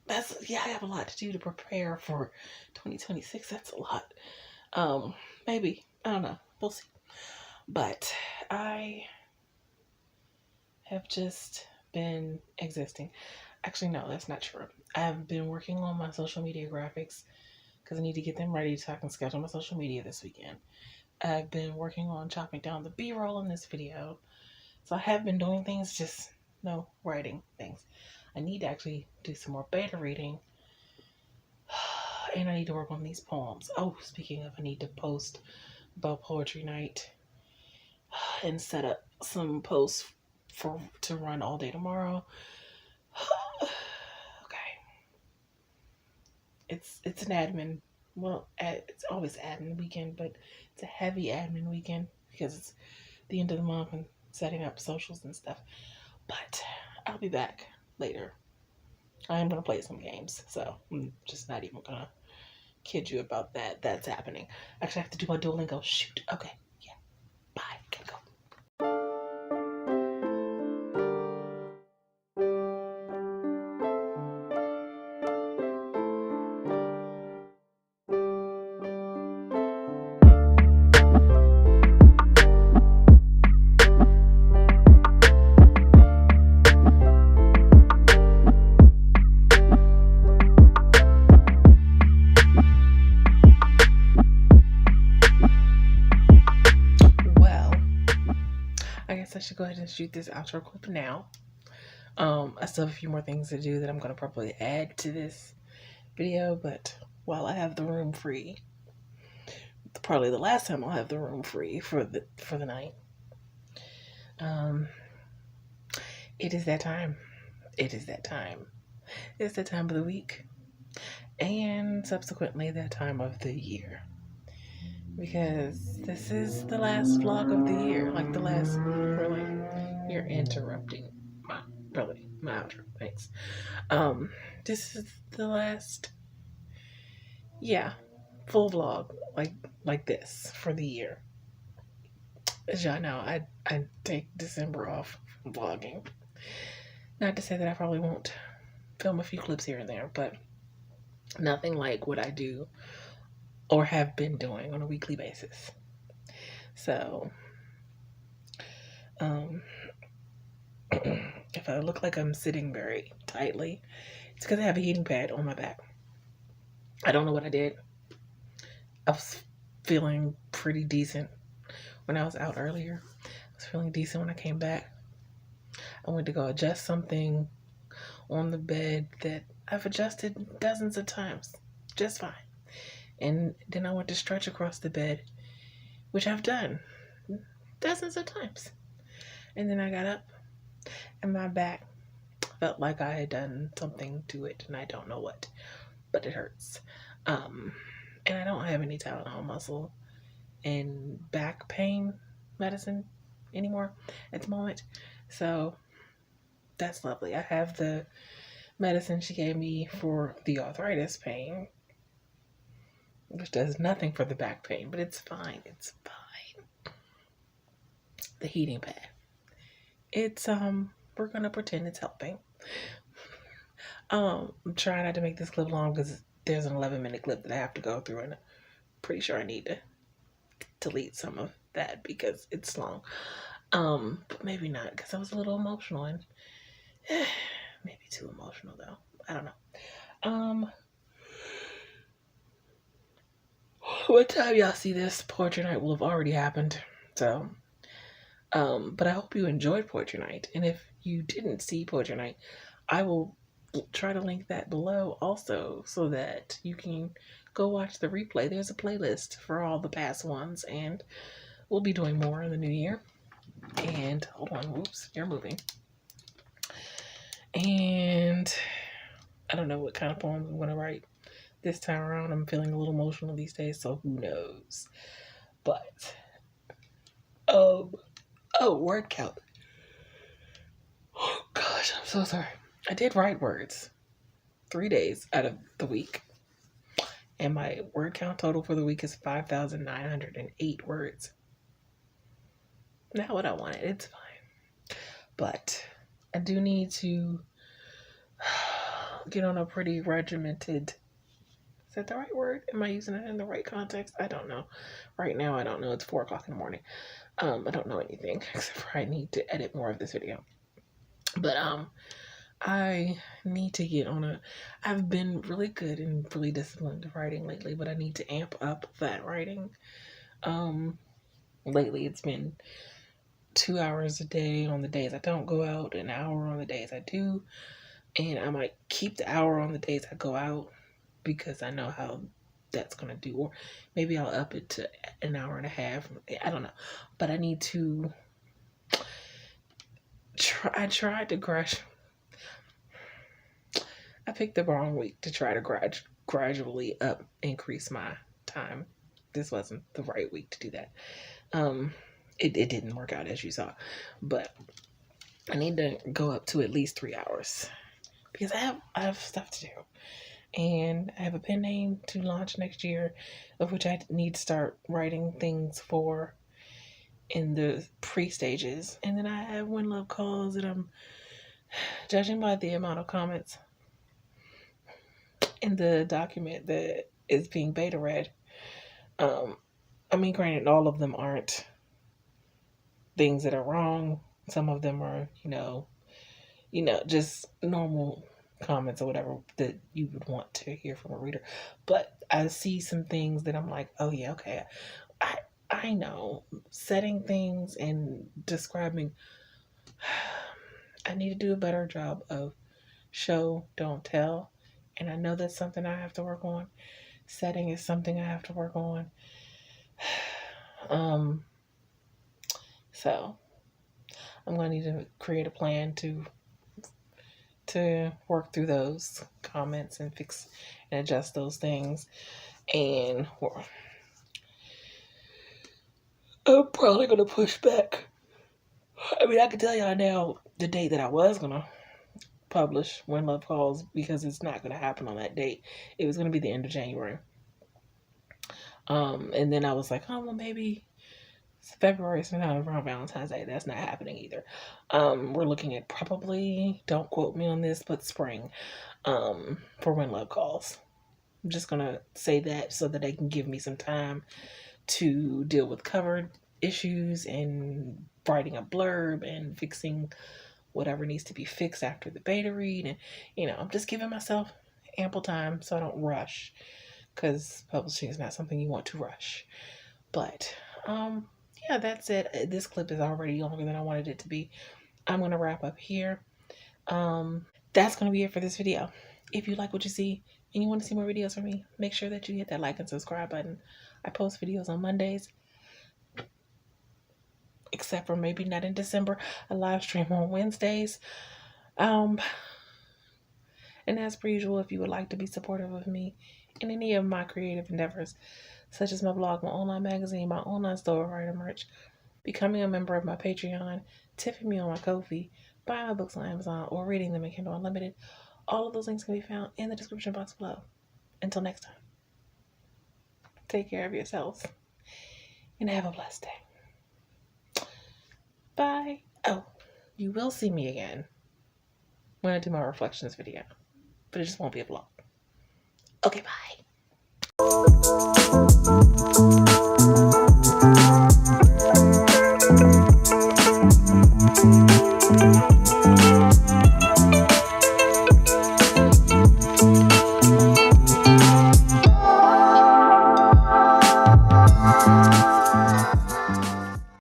have a lot to do to prepare for 2026. That's a lot. Maybe, I don't know, we'll see. But I have just been existing. Actually, no, that's not true. I've been working on my social media graphics because I need to get them ready so I can schedule my social media this weekend. I've been working on chopping down the B-roll in this video. So I have been doing things, just no writing things. I need to actually do some more beta reading. And I need to work on these poems. Oh, speaking of, I need to post about poetry night and set up some posts to run all day tomorrow. Okay. It's an admin. Well, it's always admin weekend, but it's a heavy admin weekend because it's the end of the month and setting up socials and stuff. But I'll be back later. I am going to play some games, so I'm just not even going to kid you about that. That's happening. Actually, I have to do my Duolingo. Shoot. Okay. Yeah. Bye. Gotta go. I should go ahead and shoot this outro clip now. I still have a few more things to do that I'm going to probably add to this video, but while I have the room free, probably the last time I'll have the room free for the night, it is that time. It is that time. It's the time of the week, and subsequently that time of the year. Because this is the last vlog of the year. Like the last, really, you're interrupting my outro. Thanks. This is the last, full vlog like this for the year. As y'all know, I take December off from vlogging. Not to say that I probably won't film a few clips here and there, but nothing like what I do or have been doing on a weekly basis. So, if I look like I'm sitting very tightly, it's because I have a heating pad on my back. I don't know what I did. I was feeling pretty decent when I was out earlier. I was feeling decent when I came back. I went to go adjust something on the bed that I've adjusted dozens of times, just fine. And then I went to stretch across the bed, which I've done dozens of times. And then I got up and my back felt like I had done something to it, and I don't know what, but it hurts. And I don't have any Tylenol muscle and back pain medicine anymore at the moment. So that's lovely. I have the medicine she gave me for the arthritis pain, which does nothing for the back pain, but it's fine. It's fine. The heating pad. It's, we're going to pretend it's helping. I'm trying not to make this clip long because there's an 11-minute clip that I have to go through, and I'm pretty sure I need to delete some of that because it's long. But maybe not, because I was a little emotional, and maybe too emotional though. I don't know. What time y'all see this, Poetry Night will have already happened. So, but I hope you enjoyed Poetry Night. And if you didn't see Poetry Night, I will try to link that below also so that you can go watch the replay. There's a playlist for all the past ones, and we'll be doing more in the new year. And hold on, whoops, you're moving. And I don't know what kind of poems I'm going to write this time around. I'm feeling a little emotional these days, so who knows. But, word count. Oh gosh, I'm so sorry. I did write words 3 days out of the week. And my word count total for the week is 5,908 words. Not what I wanted, it's fine. But I do need to get on a pretty regimented, is that the right word? Am I using it in the right context? I don't know. Right now, I don't know. It's 4 o'clock in the morning. I don't know anything except for I need to edit more of this video. But I need to get on I've been really good and really disciplined writing lately, but I need to amp up that writing. Lately it's been 2 hours a day on the days I don't go out, an hour on the days I do, and I might keep the hour on the days I go out because I know how that's gonna do, or maybe I'll up it to an hour and a half. I don't know, but I need to I tried to I picked the wrong week to try to gradually increase my time. This wasn't the right week to do that. It didn't work out as you saw, but I need to go up to at least 3 hours because I have stuff to do, and I have a pen name to launch next year, of which I need to start writing things for in the pre-stages, and then I have When Love Calls that I'm judging by the amount of comments in the document that is being beta read. I mean, granted, all of them aren't things that are wrong. Some of them are, just normal comments or whatever that you would want to hear from a reader. But I see some things that I'm like, oh yeah, okay. I know setting things and describing, I need to do a better job of show, don't tell. And I know that's something I have to work on. Setting is something I have to work on. So I'm going to need to create a plan to work through those comments and fix and adjust those things. And I'm probably going to push back. I mean, I can tell y'all now the date that I was going to publish When Love Calls, because it's not going to happen on that date. It was going to be the end of January. And then I was like, oh, well, maybe it's February, sometime around Valentine's Day. That's not happening either. We're looking at probably, don't quote me on this, but spring, for When Love Calls. I'm just going to say that so that they can give me some time to deal with cover issues and writing a blurb and fixing whatever needs to be fixed after the beta read. And, you know, I'm just giving myself ample time so I don't rush, because publishing is not something you want to rush. But, yeah, that's it. This clip is already longer than I wanted it to be. I'm going to wrap up here. That's going to be it for this video. If you like what you see and you want to see more videos from me, make sure that you hit that like and subscribe button. I post videos on Mondays, except for maybe not in December. I live stream on Wednesdays. And as per usual, if you would like to be supportive of me in any of my creative endeavors, such as my blog, my online magazine, my online store, writer merch, becoming a member of my Patreon, tipping me on my Ko-fi, buying my books on Amazon, or reading them in Kindle Unlimited, all of those links can be found in the description box below. Until next time, take care of yourselves and have a blessed day. Bye. Oh, you will see me again when I do my reflections video, but it just won't be a vlog. Okay, bye.